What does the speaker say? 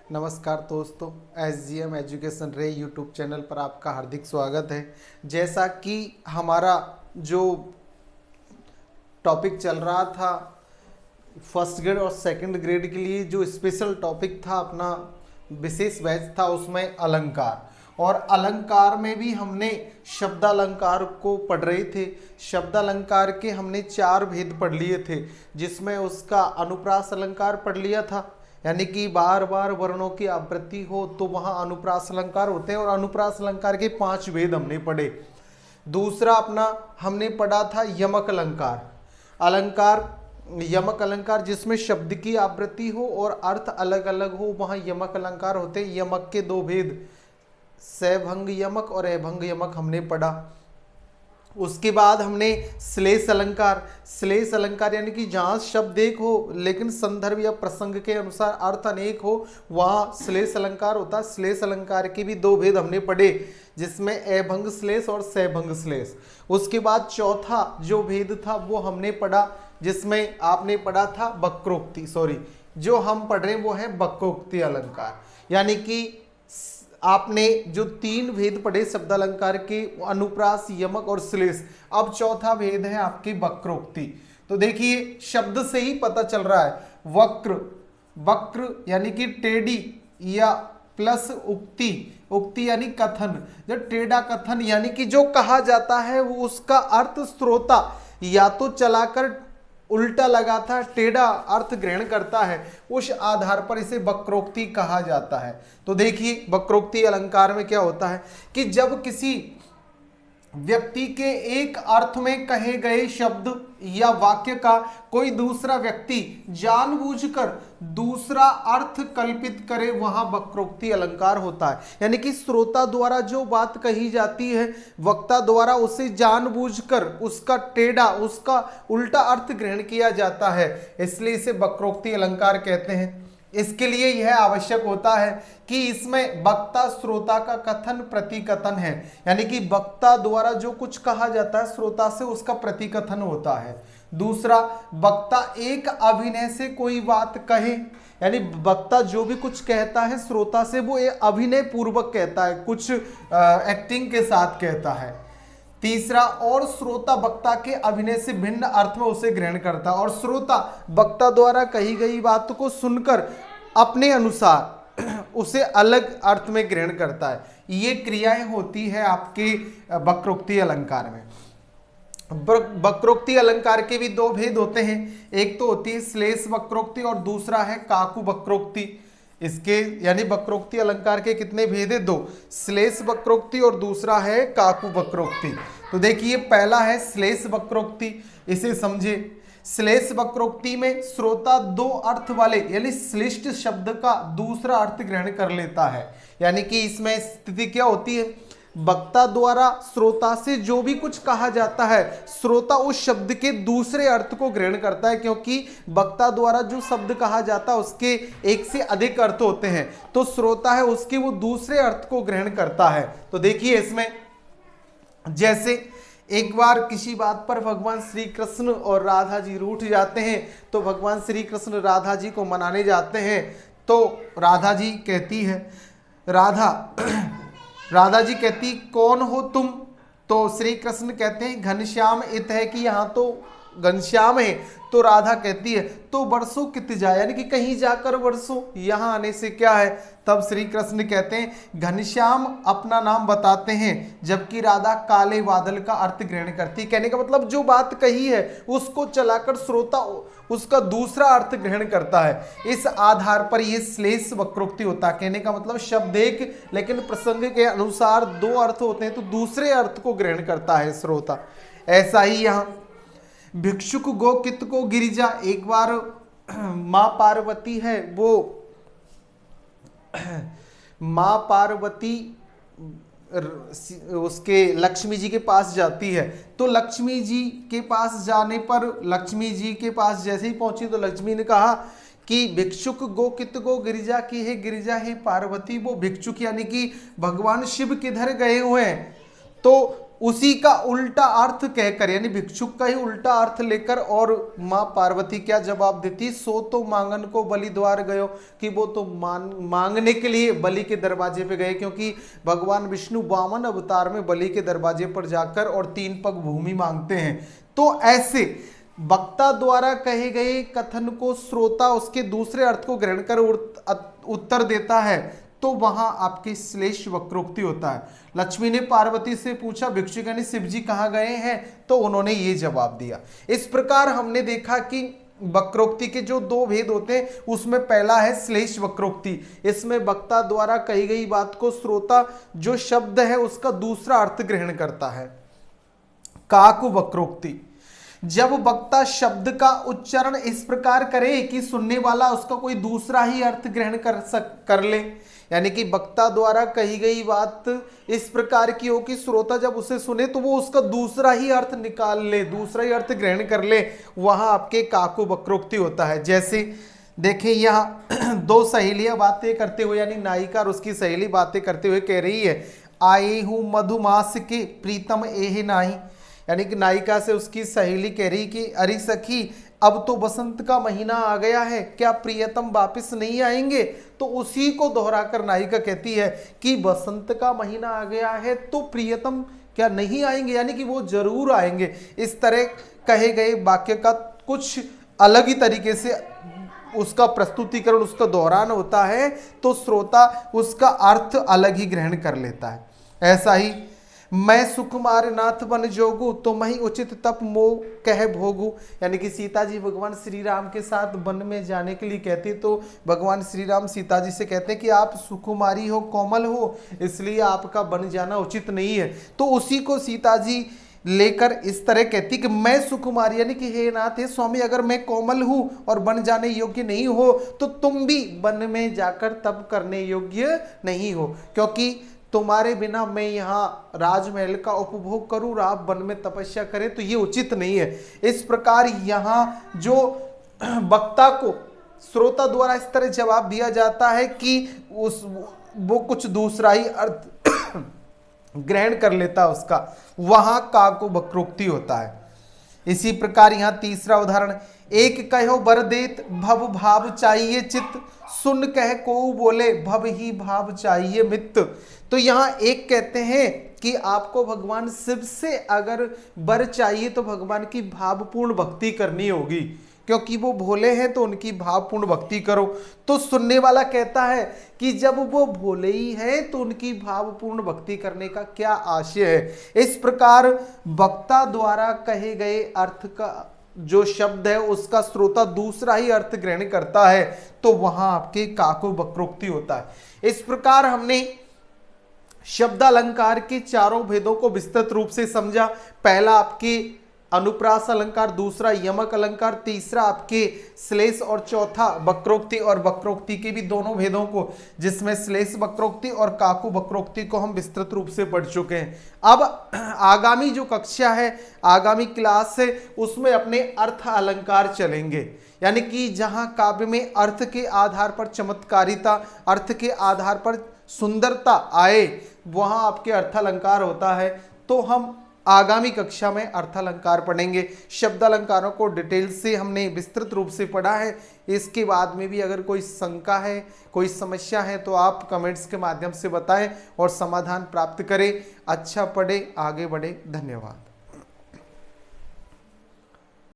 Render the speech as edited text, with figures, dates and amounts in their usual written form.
नमस्कार दोस्तों, SGM education रे यूट्यूब चैनल पर आपका हार्दिक स्वागत है। जैसा कि हमारा जो टॉपिक चल रहा था फर्स्ट ग्रेड और सेकंड ग्रेड के लिए, जो स्पेशल टॉपिक था अपना विशेष बैच था, उसमें अलंकार। और अलंकार में भी हमने शब्दालंकार को पढ़ रहे थे। शब्दालंकार के हमने 4 भेद पढ़ लिए थे, जिसमें उसका अनुप्रास अलंकार पढ़ लिया था, यानी कि बार बार वर्णों की आवृत्ति हो तो वहां अनुप्रास अलंकार होते हैं, और अनुप्रास अलंकार के 5 भेद हमने पढ़े। दूसरा अपना हमने पढ़ा था यमक अलंकार। अलंकार यमक अलंकार जिसमें शब्द की आवृत्ति हो और अर्थ अलग अलग हो, वहां यमक अलंकार होते हैं। यमक के 2 भेद, सैभंग यमक और अभंग यमक हमने पढ़ा। उसके बाद हमने श्लेष अलंकार। श्लेष अलंकार यानी कि जहाँ शब्द एक हो लेकिन संदर्भ या प्रसंग के अनुसार अर्थ अनेक हो, वहाँ श्लेष अलंकार होता है। श्लेष अलंकार के भी 2 भेद हमने पढ़े, जिसमें अभंग श्लेष और सैभंग श्लेष। उसके बाद चौथा जो भेद था वो हमने पढ़ा, जिसमें आपने पढ़ा था वक्रोक्ति। जो हम पढ़ रहे हैं वो है वक्रोक्ति अलंकार, यानी कि आपने जो 3 भेद पढ़े शब्दालंकार के, अनुप्रास, यमक और श्लेष। अब चौथा भेद है आपकी वक्रोक्ति। तो देखिए शब्द से ही पता चल रहा है, वक्र, वक्र यानी कि टेढ़ी या प्लस उक्ति, उक्ति यानी कथन। जो टेढ़ा कथन यानी कि जो कहा जाता है वो उसका अर्थ श्रोता या तो चलाकर उल्टा लगाता, टेढ़ा अर्थ ग्रहण करता है, उस आधार पर इसे वक्रोक्ति कहा जाता है। तो देखिए वक्रोक्ति अलंकार में क्या होता है कि जब किसी व्यक्ति के एक अर्थ में कहे गए शब्द या वाक्य का कोई दूसरा व्यक्ति जानबूझकर दूसरा अर्थ कल्पित करे, वहां वक्रोक्ति अलंकार होता है। यानी कि श्रोता द्वारा जो बात कही जाती है, वक्ता द्वारा उसे जानबूझकर उसका टेढ़ा, उसका उल्टा अर्थ ग्रहण किया जाता है, इसलिए इसे वक्रोक्ति अलंकार कहते हैं। इसके लिए यह आवश्यक होता है कि इसमें वक्ता श्रोता का कथन प्रतिकथन है, यानी कि वक्ता द्वारा जो कुछ कहा जाता है श्रोता से उसका प्रतिकथन होता है। दूसरा, वक्ता एक अभिनय से कोई बात कहे, यानी वक्ता जो भी कुछ कहता है श्रोता से वो अभिनय पूर्वक कहता है, कुछ एक्टिंग के साथ कहता है। तीसरा, और श्रोता वक्ता के अभिनय से भिन्न अर्थ में उसे ग्रहण करता है, और श्रोता वक्ता द्वारा कही गई बात को सुनकर अपने अनुसार उसे अलग अर्थ में ग्रहण करता है। ये क्रियाएं होती है आपके वक्रोक्ति अलंकार में। वक्रोक्ति अलंकार के भी 2 भेद होते हैं, एक तो होती है श्लेष वक्रोक्ति और दूसरा है काकु वक्रोक्ति। इसके यानी वक्रोक्ति अलंकार के कितने भेद है? 2, श्लेष वक्रोक्ति और दूसरा है काकु वक्रोक्ति। तो देखिए पहला है श्लेष वक्रोक्ति, इसे समझे। श्लेष वक्रोक्ति में श्रोता 2 अर्थ वाले यानी श्लिष्ट शब्द का दूसरा अर्थ ग्रहण कर लेता है, यानी कि इसमें स्थिति क्या होती है, वक्ता द्वारा श्रोता से जो भी कुछ कहा जाता है श्रोता उस शब्द के दूसरे अर्थ को ग्रहण करता है, क्योंकि वक्ता द्वारा जो शब्द कहा जाता है उसके एक से अधिक अर्थ होते हैं, तो श्रोता है उसके वो दूसरे अर्थ को ग्रहण करता है। तो देखिए इसमें जैसे एक बार किसी बात पर भगवान श्री कृष्ण और राधा जी रूठ जाते हैं, तो भगवान श्री कृष्ण राधा जी को मनाने जाते हैं, तो राधा जी कहती है, राधा जी कहती कौन हो तुम? तो श्री कृष्ण कहते हैं घनश्याम इत है कि यहाँ तो घनश्याम है। तो राधा कहती है तो बरसों कित जाए, यानी कि कहीं जाकर बरसों, यहाँ आने से क्या है? तब श्री कृष्ण कहते हैं घनश्याम अपना नाम बताते हैं, जबकि राधा काले बादल का अर्थ ग्रहण करती। कहने का मतलब जो बात कही है उसको चलाकर श्रोता उसका दूसरा अर्थ ग्रहण करता है, इस आधार पर यह श्लेष वक्रोक्ति होता है। कहने का मतलब शब्द एक लेकिन प्रसंग के अनुसार 2 अर्थ होते हैं, तो दूसरे अर्थ को ग्रहण करता है श्रोता। ऐसा ही यहाँ भिक्षुक गो कित को गिरिजा, एक बार माँ पार्वती है वो माँ पार्वती उसके लक्ष्मी जी के पास जाती है, तो लक्ष्मी जी के पास जाने पर लक्ष्मी जी के पास जैसे ही पहुंची तो लक्ष्मी ने कहा कि भिक्षुक गो कित गो गिरिजा की है, गिरिजा है पार्वती। वो भिक्षुक यानी कि भगवान शिव किधर गए हुए हैं, तो उसी का उल्टा अर्थ कहकर, यानी भिक्षुक का ही उल्टा अर्थ लेकर, और माँ पार्वती क्या जवाब देती, सो तो मांगन को बलि द्वार गयो, कि वो तो मांगने के लिए बलि के दरवाजे पे गए, क्योंकि भगवान विष्णु वामन अवतार में बलि के दरवाजे पर जाकर और 3 पग भूमि मांगते हैं। तो ऐसे वक्ता द्वारा कहे गए कथन को श्रोता उसके दूसरे अर्थ को ग्रहण कर उत्तर देता है, तो वहां आपकी श्लेष वक्रोक्ति होता है। लक्ष्मी ने पार्वती से पूछा भिक्षुक यानी शिव जी कहाँ गए हैं, तो उन्होंने ये जवाब दिया। इस प्रकार हमने देखा कि वक्रोक्ति के जो 2 भेद होते हैं, उसमें पहला है श्लेष वक्रोक्ति। इसमें वक्ता द्वारा कही गई बात को श्रोता जो शब्द है उसका दूसरा अर्थ ग्रहण करता है। काकु वक्रोक्ति, जब वक्ता शब्द का उच्चारण इस प्रकार करे कि सुनने वाला उसका कोई दूसरा ही अर्थ ग्रहण कर ले, यानी कि वक्ता द्वारा कही गई बात इस प्रकार की हो कि श्रोता जब उसे सुने तो वो उसका दूसरा ही अर्थ निकाल ले, दूसरा ही अर्थ ग्रहण कर ले, वहां आपके काकु वक्रोक्ति होता है। जैसे देखिए यहाँ 2 सहेलियां बातें करते हुए, यानी नायिका और उसकी सहेली बातें करते हुए कह रही है, आए हूं मधुमास के प्रीतम एह नाही, यानी कि नायिका से उसकी सहेली कह रही कि अरे सखी अब तो बसंत का महीना आ गया है, क्या प्रियतम वापस नहीं आएंगे। तो उसी को दोहराकर नायिका कहती है कि बसंत का महीना आ गया है तो प्रियतम क्या नहीं आएंगे, यानी कि वो जरूर आएंगे। इस तरह कहे गए वाक्य का कुछ अलग ही तरीके से उसका प्रस्तुतिकरण, उसका दोहरान होता है, तो श्रोता उसका अर्थ अलग ही ग्रहण कर लेता है। ऐसा ही मैं सुकुमार नाथ बन जोगू तो मैं उचित तप मोह कह भोगू, यानी कि सीता जी भगवान श्री राम के साथ वन में जाने के लिए कहती, तो भगवान श्री राम सीता जी से कहते हैं कि आप सुकुमारी हो, कोमल हो, इसलिए आपका बन जाना उचित नहीं है। तो उसी को सीता जी लेकर इस तरह कहती कि मैं सुकुमारी, यानी कि हे नाथ, हे स्वामी, अगर मैं कोमल हूं और बन जाने योग्य नहीं हो तो तुम भी वन में जाकर तप करने योग्य नहीं हो, क्योंकि तुम्हारे बिना मैं यहाँ राजमहल का उपभोग करूं, आप वन में तपस्या करें, तो ये उचित नहीं है। इस प्रकार यहाँ जो वक्ता को श्रोता द्वारा इस तरह जवाब दिया जाता है कि वो कुछ दूसरा ही अर्थ ग्रहण कर लेता है उसका, वहां काकु वक्रोक्ति होता है। इसी प्रकार यहाँ तीसरा उदाहरण, एक कहो बर देत भव भाव चाहिए चित्त, सुन कह को बोले भव ही भाव चाहिए मित्त। तो यहाँ एक कहते हैं कि आपको भगवान शिव से अगर वर चाहिए तो भगवान की भावपूर्ण भक्ति करनी होगी, क्योंकि वो भोले हैं तो उनकी भावपूर्ण भक्ति करो। तो सुनने वाला कहता है कि जब वो भोले ही है तो उनकी भावपूर्ण भक्ति करने का क्या आशय है। इस प्रकार वक्ता द्वारा कहे गए अर्थ का जो शब्द है उसका श्रोता दूसरा ही अर्थ ग्रहण करता है, तो वहां आपके काकु वक्रोक्ति होता है। इस प्रकार हमने शब्द अलंकार के 4 भेदों को विस्तृत रूप से समझा। पहला आपके अनुप्रास अलंकार, दूसरा यमक अलंकार, तीसरा आपके श्लेष और चौथा वक्रोक्ति, और वक्रोक्ति के भी दोनों भेदों को, जिसमें श्लेष वक्रोक्ति और काकु वक्रोक्ति को हम विस्तृत रूप से पढ़ चुके हैं। अब आगामी जो कक्षा है, आगामी क्लास है, उसमें अपने अर्थ अलंकार चलेंगे, यानी कि जहां काव्य में अर्थ के आधार पर चमत्कारिता, अर्थ के आधार पर सुंदरता आए, वहां आपके अर्थ अलंकार होता है। तो हम आगामी कक्षा में अर्थ अलंकार पढ़ेंगे। शब्द अलंकारों को डिटेल से हमने विस्तृत रूप से पढ़ा है। इसके बाद में भी अगर कोई शंका है, कोई समस्या है, तो आप कमेंट्स के माध्यम से बताएं और समाधान प्राप्त करें। अच्छा पढ़े, आगे बढ़े। धन्यवाद।